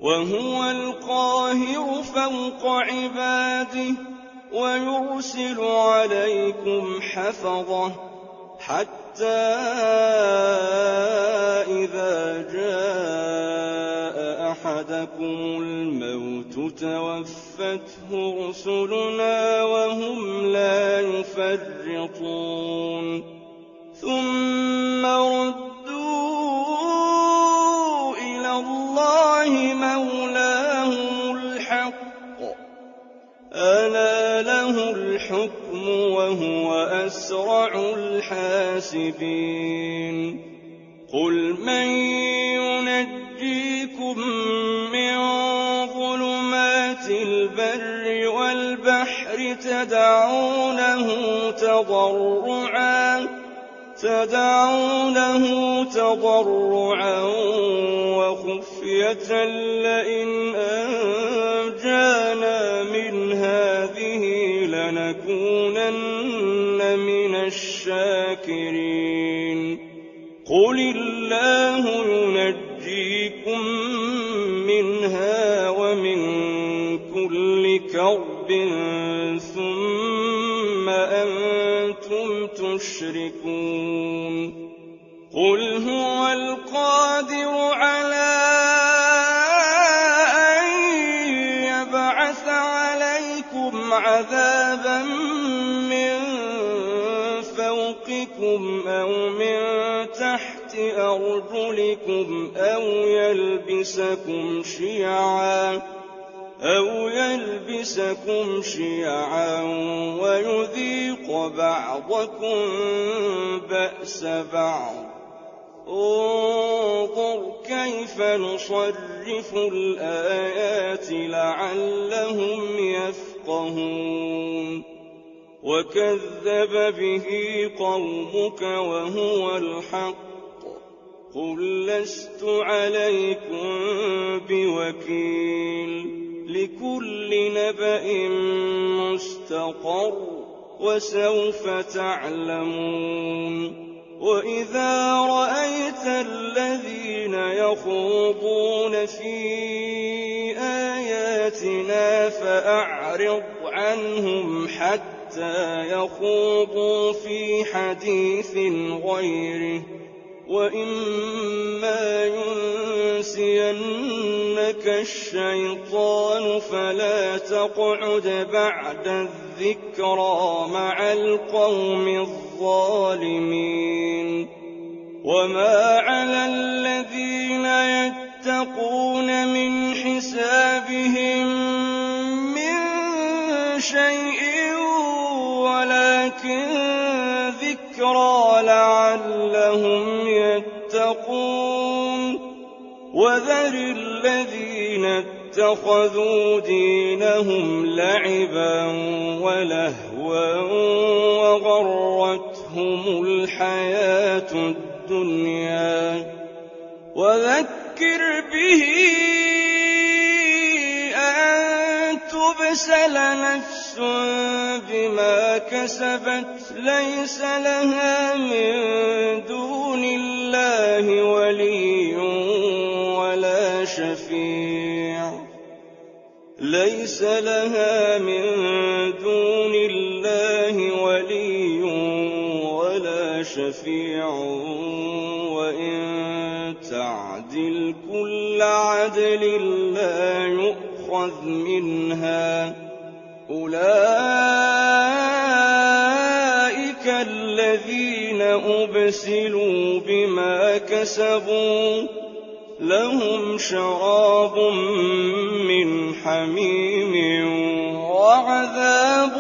وهو القاهر فوق عباده ويرسل عليكم حفظة حتى إذا جاء أحدكم الموت توفته رسلنا وهم لا يفرطون ثم ردوا إلى الله مولاهم الحق ألا له الحكم وهو أسرع الحاسبين قل من ينجيكم من ظلمات البر والبحر تدعونه تضرعا وخفية لئن أنجانا من هذه لنكونن من الشاكرين قل الله ينجيكم منها ومن كل كرب ثم أنتم تشركون قل هو القادر على أن يبعث عليكم عذابا من فوقكم أو من تحت أرجلكم أو يلبسكم شيعا ويذيق بعضكم بأس بعض انظر كيف نصرف الآيات لعلهم يفقهون وكذب به قومك وهو الحق قل لست عليكم بوكيل لكل نبأ مستقر وسوف تعلمون وإذا رأيت الذين يخوضون في آياتنا فأعرض عنهم حتى يخوضوا في حديث غيره وإما ينسينك الشيطان فلا تقعد بعد الذكرى مع القوم الظالمين وما على الذين يتقون من حسابهم من شيء ولكن ذكرى لعلهم يتقون وذر الذين اتخذوا دينهم لعبا ولهوا وغرتهم الحياة الدنيا وذكر به أن تبسل نفس بما كسبت ليس لها من دون الله ولي ولا شفيع وإن تعدل كل عدل لا يؤخذ منها أولئك الذين أبسلوا بما كسبوا لهم شراب من حميم وعذاب